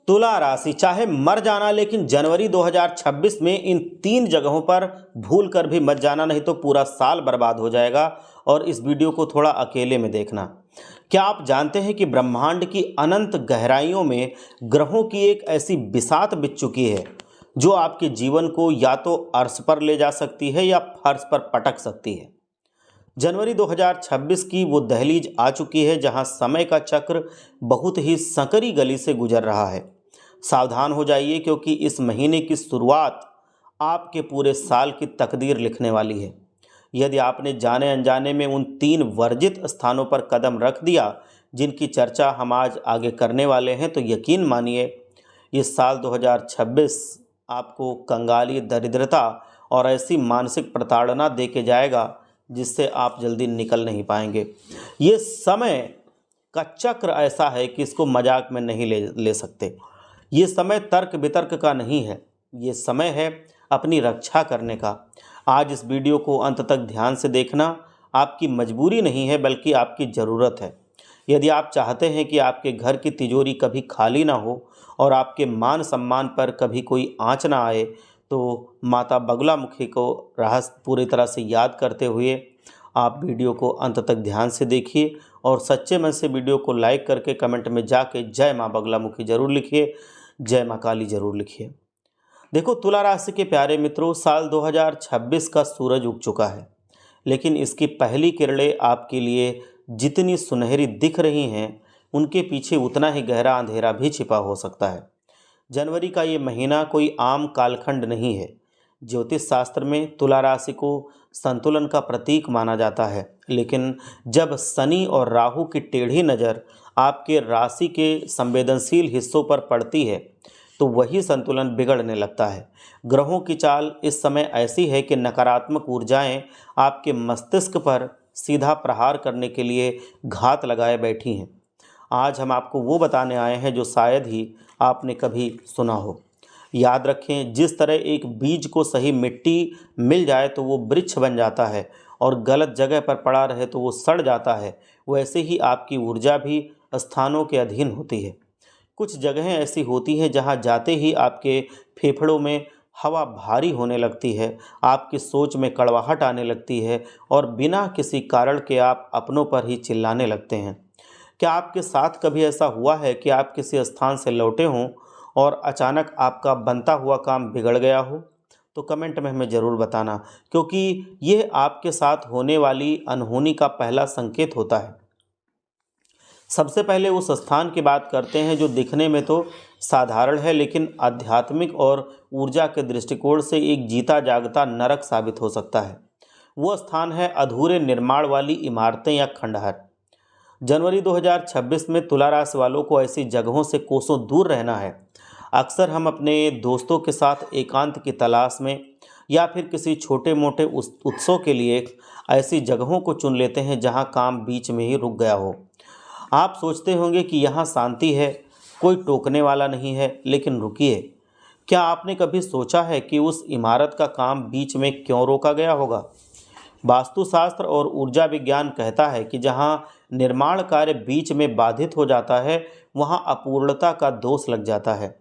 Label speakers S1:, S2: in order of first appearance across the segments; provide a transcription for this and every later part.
S1: तुला राशि, चाहे मर जाना लेकिन जनवरी 2026 में इन 3 जगहों पर भूल कर भी मत जाना, नहीं तो पूरा साल बर्बाद हो जाएगा। और इस वीडियो को थोड़ा अकेले में देखना। क्या आप जानते हैं कि ब्रह्मांड की अनंत गहराइयों में ग्रहों की एक ऐसी बिसात बिछ चुकी है जो आपके जीवन को या तो अर्श पर ले जा सकती है या फर्श पर पटक सकती है। जनवरी 2026 की वो दहलीज आ चुकी है जहां समय का चक्र बहुत ही संकरी गली से गुजर रहा है। सावधान हो जाइए, क्योंकि इस महीने की शुरुआत आपके पूरे साल की तकदीर लिखने वाली है। यदि आपने जाने अनजाने में उन 3 वर्जित स्थानों पर कदम रख दिया जिनकी चर्चा हम आज आगे करने वाले हैं, तो यकीन मानिए इस साल 2026 आपको कंगाली, दरिद्रता और ऐसी मानसिक प्रताड़ना दे के जाएगा जिससे आप जल्दी निकल नहीं पाएंगे। ये समय का चक्र ऐसा है कि इसको मजाक में नहीं ले सकते। ये समय तर्क वितर्क का नहीं है, ये समय है अपनी रक्षा करने का। आज इस वीडियो को अंत तक ध्यान से देखना आपकी मजबूरी नहीं है बल्कि आपकी ज़रूरत है। यदि आप चाहते हैं कि आपके घर की तिजोरी कभी खाली ना हो और आपके मान सम्मान पर कभी कोई आँच ना आए, तो माता बगलामुखी को रहस्य पूरी तरह से याद करते हुए आप वीडियो को अंत तक ध्यान से देखिए और सच्चे मन से वीडियो को लाइक करके कमेंट में जाके जय माँ बगलामुखी ज़रूर लिखिए, जय माँ काली ज़रूर लिखिए। देखो तुला राशि के प्यारे मित्रों, साल 2026 का सूरज उग चुका है, लेकिन इसकी पहली किरणें आपके लिए जितनी सुनहरी दिख रही हैं उनके पीछे उतना ही गहरा अंधेरा भी छिपा हो सकता है। जनवरी का ये महीना कोई आम कालखंड नहीं है। ज्योतिष शास्त्र में तुला राशि को संतुलन का प्रतीक माना जाता है, लेकिन जब शनि और राहु की टेढ़ी नज़र आपके राशि के संवेदनशील हिस्सों पर पड़ती है तो वही संतुलन बिगड़ने लगता है। ग्रहों की चाल इस समय ऐसी है कि नकारात्मक ऊर्जाएं आपके मस्तिष्क पर सीधा प्रहार करने के लिए घात लगाए बैठी हैं। आज हम आपको वो बताने आए हैं जो शायद ही आपने कभी सुना हो। याद रखें, जिस तरह एक बीज को सही मिट्टी मिल जाए तो वो वृक्ष बन जाता है और गलत जगह पर पड़ा रहे तो वो सड़ जाता है, वैसे ही आपकी ऊर्जा भी स्थानों के अधीन होती है। कुछ जगहें ऐसी होती हैं जहां जाते ही आपके फेफड़ों में हवा भारी होने लगती है, आपकी सोच में कड़वाहट आने लगती है और बिना किसी कारण के आप अपनों पर ही चिल्लाने लगते हैं। क्या आपके साथ कभी ऐसा हुआ है कि आप किसी स्थान से लौटे हों और अचानक आपका बनता हुआ काम बिगड़ गया हो? तो कमेंट में हमें ज़रूर बताना, क्योंकि ये आपके साथ होने वाली अनहोनी का पहला संकेत होता है। सबसे पहले उस स्थान की बात करते हैं जो दिखने में तो साधारण है, लेकिन आध्यात्मिक और ऊर्जा के दृष्टिकोण से एक जीता जागता नरक साबित हो सकता है। वो स्थान है अधूरे निर्माण वाली इमारतें या खंडहर। जनवरी 2026 में तुला राशि वालों को ऐसी जगहों से कोसों दूर रहना है। अक्सर हम अपने दोस्तों के साथ एकांत की तलाश में या फिर किसी छोटे मोटे उत्सव के लिए ऐसी जगहों को चुन लेते हैं जहां काम बीच में ही रुक गया हो। आप सोचते होंगे कि यहाँ शांति है, कोई टोकने वाला नहीं है, लेकिन रुकिए, क्या आपने कभी सोचा है कि उस इमारत का काम बीच में क्यों रोका गया होगा? वास्तुशास्त्र और ऊर्जा विज्ञान कहता है कि जहाँ निर्माण कार्य बीच में बाधित हो जाता है वहाँ अपूर्णता का दोष लग जाता है।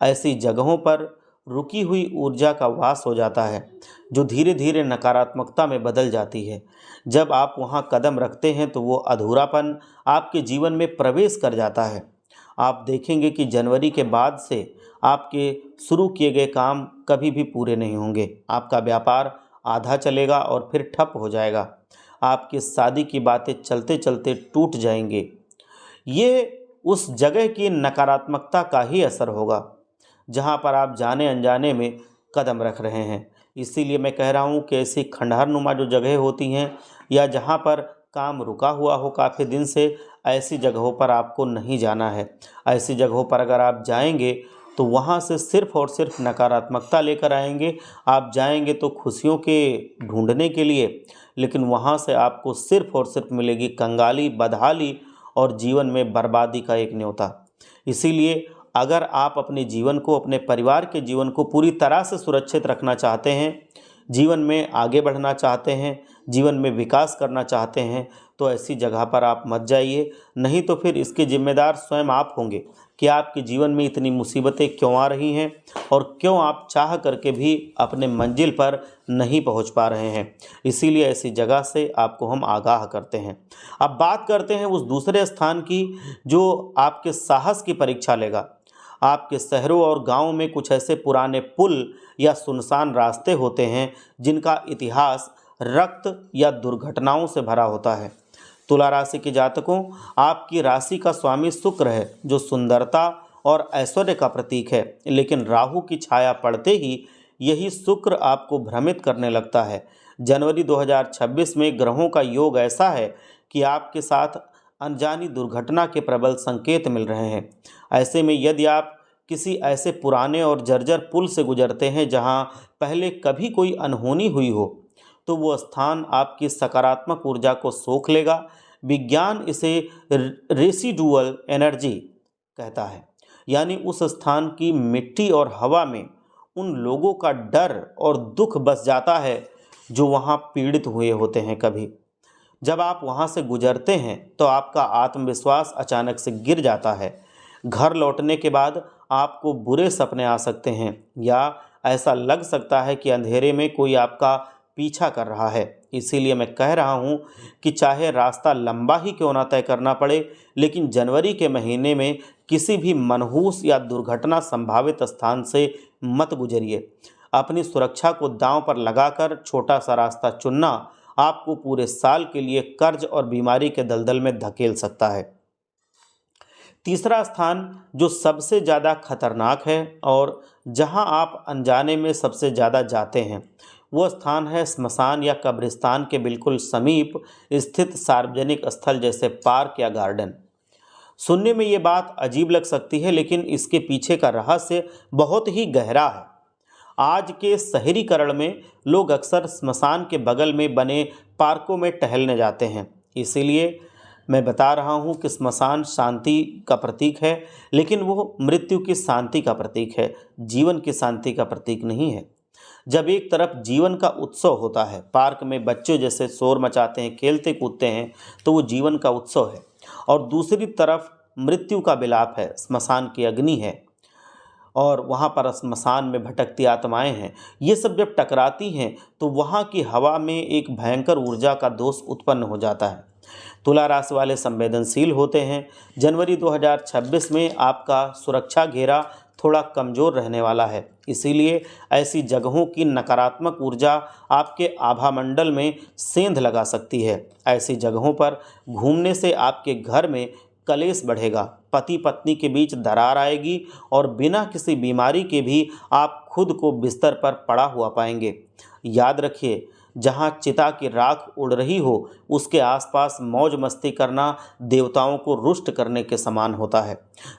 S1: ऐसी जगहों पर रुकी हुई ऊर्जा का वास हो जाता है जो धीरे धीरे नकारात्मकता में बदल जाती है। जब आप वहां कदम रखते हैं तो वो अधूरापन आपके जीवन में प्रवेश कर जाता है। आप देखेंगे कि जनवरी के बाद से आपके शुरू किए गए काम कभी भी पूरे नहीं होंगे। आपका व्यापार आधा चलेगा और फिर ठप हो जाएगा। आपकी शादी की बातें चलते चलते टूट जाएंगे। ये उस जगह की नकारात्मकता का ही असर होगा जहाँ पर आप जाने अनजाने में कदम रख रहे हैं। इसीलिए मैं कह रहा हूँ कि ऐसी खंडहर नुमा जो जगह होती हैं या जहाँ पर काम रुका हुआ हो काफ़ी दिन से, ऐसी जगहों पर आपको नहीं जाना है। ऐसी जगहों पर अगर आप जाएंगे तो वहाँ से सिर्फ़ और सिर्फ नकारात्मकता लेकर आएंगे। आप जाएंगे तो खुशियों के ढूंढने के लिए, लेकिन वहाँ से आपको सिर्फ़ और सिर्फ मिलेगी कंगाली, बदहाली और जीवन में बर्बादी का एक न्योता। इसीलिए अगर आप अपने जीवन को, अपने परिवार के जीवन को पूरी तरह से सुरक्षित रखना चाहते हैं, जीवन में आगे बढ़ना चाहते हैं, जीवन में विकास करना चाहते हैं तो ऐसी जगह पर आप मत जाइए, नहीं तो फिर इसके जिम्मेदार स्वयं आप होंगे कि आपके जीवन में इतनी मुसीबतें क्यों आ रही हैं और क्यों आप चाह करके भी अपने मंजिल पर नहीं पहुंच पा रहे हैं। इसीलिए ऐसी जगह से आपको हम आगाह करते हैं। अब बात करते हैं उस दूसरे स्थान की जो आपके साहस की परीक्षा लेगा। आपके शहरों और गांवों में कुछ ऐसे पुराने पुल या सुनसान रास्ते होते हैं जिनका इतिहास रक्त या दुर्घटनाओं से भरा होता है। तुला राशि के जातकों, आपकी राशि का स्वामी शुक्र है जो सुंदरता और ऐश्वर्य का प्रतीक है, लेकिन राहु की छाया पड़ते ही यही शुक्र आपको भ्रमित करने लगता है। जनवरी 2026 में ग्रहों का योग ऐसा है कि आपके साथ अनजानी दुर्घटना के प्रबल संकेत मिल रहे हैं। ऐसे में यदि आप किसी ऐसे पुराने और जर्जर पुल से गुजरते हैं जहां पहले कभी कोई अनहोनी हुई हो, तो वो स्थान आपकी सकारात्मक ऊर्जा को सोख लेगा। विज्ञान इसे रेसिडुअल एनर्जी कहता है, यानी उस स्थान की मिट्टी और हवा में उन लोगों का डर और दुख बस जाता है जो वहाँ पीड़ित हुए होते हैं। कभी जब आप वहाँ से गुजरते हैं तो आपका आत्मविश्वास अचानक से गिर जाता है। घर लौटने के बाद आपको बुरे सपने आ सकते हैं या ऐसा लग सकता है कि अंधेरे में कोई आपका पीछा कर रहा है। इसीलिए मैं कह रहा हूँ कि चाहे रास्ता लंबा ही क्यों ना तय करना पड़े, लेकिन जनवरी के महीने में किसी भी मनहूस या दुर्घटना संभावित स्थान से मत गुजरिए। अपनी सुरक्षा को दांव पर लगाकर छोटा सा रास्ता चुनना आपको पूरे साल के लिए कर्ज और बीमारी के दलदल में धकेल सकता है। तीसरा स्थान जो सबसे ज़्यादा खतरनाक है और जहां आप अनजाने में सबसे ज़्यादा जाते हैं, वो स्थान है स्मशान या कब्रिस्तान के बिल्कुल समीप स्थित सार्वजनिक स्थल जैसे पार्क या गार्डन। सुनने में ये बात अजीब लग सकती है, लेकिन इसके पीछे का रहस्य बहुत ही गहरा है। आज के शहरीकरण में लोग अक्सर स्मशान के बगल में बने पार्कों में टहलने जाते हैं। इसीलिए मैं बता रहा हूँ कि स्मशान शांति का प्रतीक है, लेकिन वो मृत्यु की शांति का प्रतीक है, जीवन की शांति का प्रतीक नहीं है। जब एक तरफ जीवन का उत्सव होता है, पार्क में बच्चे जैसे शोर मचाते हैं, खेलते कूदते हैं, तो वो जीवन का उत्सव है, और दूसरी तरफ मृत्यु का विलाप है, स्मशान की अग्नि है, और वहाँ पर स्मशान में भटकती आत्माएं हैं। ये सब जब टकराती हैं तो वहाँ की हवा में एक भयंकर ऊर्जा का दोष उत्पन्न हो जाता है। तुला राशि वाले संवेदनशील होते हैं। जनवरी 2026 में आपका सुरक्षा घेरा थोड़ा कमज़ोर रहने वाला है, इसीलिए ऐसी जगहों की नकारात्मक ऊर्जा आपके आभामंडल में सेंध लगा सकती है। ऐसी जगहों पर घूमने से आपके घर में कलेश बढ़ेगा, पति पत्नी के बीच दरार आएगी और बिना किसी बीमारी के भी आप खुद को बिस्तर पर पड़ा हुआ पाएंगे। याद रखिए, जहाँ चिता की राख उड़ रही हो उसके आसपास मौज मस्ती करना देवताओं को रुष्ट करने के समान होता है।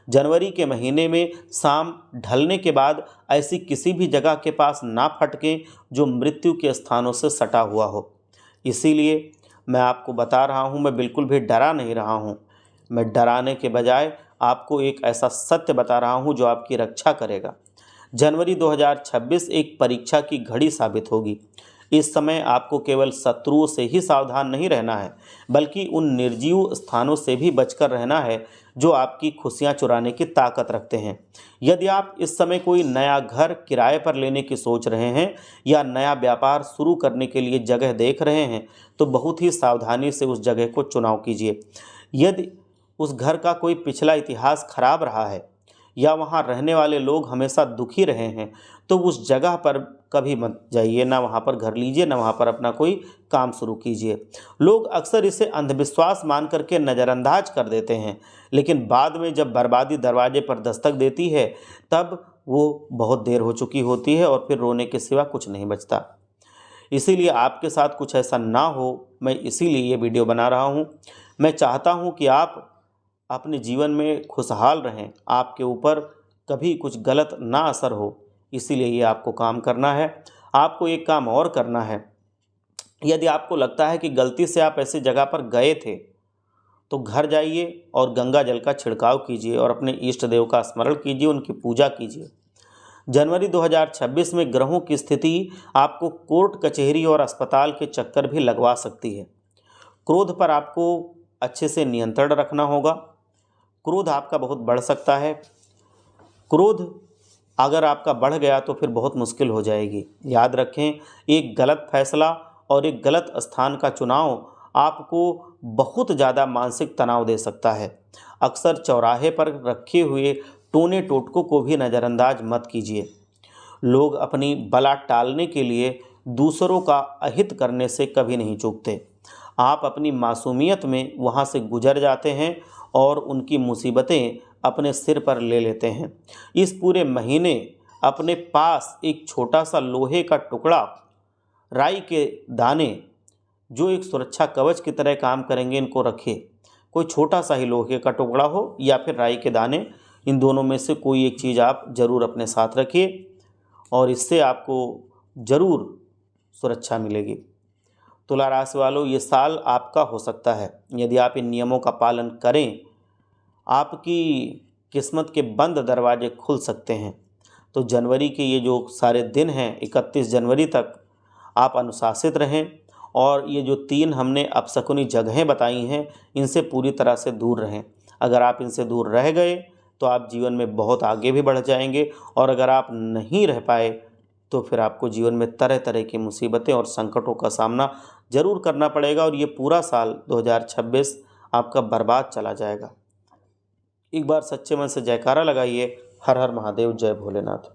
S1: जनवरी के महीने में शाम ढलने के बाद ऐसी किसी भी जगह के पास ना फटकें जो मृत्यु के स्थानों से सटा हुआ हो। इसीलिए मैं आपको बता रहा हूँ, मैं बिल्कुल भी डरा नहीं रहा हूँ। मैं डराने के बजाय आपको एक ऐसा सत्य बता रहा हूँ जो आपकी रक्षा करेगा। जनवरी 2026 एक परीक्षा की घड़ी साबित होगी। इस समय आपको केवल शत्रुओं से ही सावधान नहीं रहना है, बल्कि उन निर्जीव स्थानों से भी बचकर रहना है जो आपकी खुशियां चुराने की ताकत रखते हैं। यदि आप इस समय कोई नया घर किराए पर लेने की सोच रहे हैं या नया व्यापार शुरू करने के लिए जगह देख रहे हैं, तो बहुत ही सावधानी से उस जगह को चुनाव कीजिए। यदि उस घर का कोई पिछला इतिहास खराब रहा है या वहाँ रहने वाले लोग हमेशा दुखी रहे हैं, तो उस जगह पर कभी मत जाइए, ना वहाँ पर घर लीजिए, ना वहाँ पर अपना कोई काम शुरू कीजिए। लोग अक्सर इसे अंधविश्वास मान करके नज़रअंदाज कर देते हैं, लेकिन बाद में जब बर्बादी दरवाजे पर दस्तक देती है तब वो बहुत देर हो चुकी होती है और फिर रोने के सिवा कुछ नहीं बचता। इसीलिए आपके साथ कुछ ऐसा ना हो, मैं इसीलिए ये वीडियो बना रहा हूँ। मैं चाहता हूँ कि आप अपने जीवन में खुशहाल रहें, आपके ऊपर कभी कुछ गलत ना असर हो, इसीलिए ये आपको काम करना है। आपको एक काम और करना है, यदि आपको लगता है कि गलती से आप ऐसी जगह पर गए थे तो घर जाइए और गंगा जल का छिड़काव कीजिए और अपने इष्ट देव का स्मरण कीजिए, उनकी पूजा कीजिए। जनवरी 2026 में ग्रहों की स्थिति आपको कोर्ट कचहरी और अस्पताल के चक्कर भी लगवा सकती है। क्रोध पर आपको अच्छे से नियंत्रण रखना होगा। क्रोध आपका बहुत बढ़ सकता है। क्रोध अगर आपका बढ़ गया तो फिर बहुत मुश्किल हो जाएगी। याद रखें, एक गलत फैसला और एक गलत स्थान का चुनाव आपको बहुत ज़्यादा मानसिक तनाव दे सकता है। अक्सर चौराहे पर रखे हुए टोने टोटकों को भी नज़रअंदाज मत कीजिए। लोग अपनी बला टालने के लिए दूसरों का अहित करने से कभी नहीं चूकते। आप अपनी मासूमियत में वहाँ से गुजर जाते हैं और उनकी मुसीबतें अपने सिर पर ले लेते हैं। इस पूरे महीने अपने पास एक छोटा सा लोहे का टुकड़ा, राई के दाने जो एक सुरक्षा कवच की तरह काम करेंगे, इनको रखिए। कोई छोटा सा ही लोहे का टुकड़ा हो या फिर राई के दाने, इन दोनों में से कोई एक चीज़ आप ज़रूर अपने साथ रखिए और इससे आपको ज़रूर सुरक्षा मिलेगी। तुला राशि वालों, ये साल आपका हो सकता है। यदि आप इन नियमों का पालन करें, आपकी किस्मत के बंद दरवाजे खुल सकते हैं। तो जनवरी के ये जो सारे दिन हैं 31 जनवरी तक आप अनुशासित रहें और ये जो 3 हमने अपशकुनी जगहें बताई हैं, इनसे पूरी तरह से दूर रहें। अगर आप इनसे दूर रह गए तो आप जीवन में बहुत आगे भी बढ़ जाएंगे और अगर आप नहीं रह पाए तो फिर आपको जीवन में तरह तरह की मुसीबतें और संकटों का सामना ज़रूर करना पड़ेगा और ये पूरा साल 2026 आपका बर्बाद चला जाएगा। एक बार सच्चे मन से जयकारा लगाइए। हर हर महादेव, जय भोलेनाथ।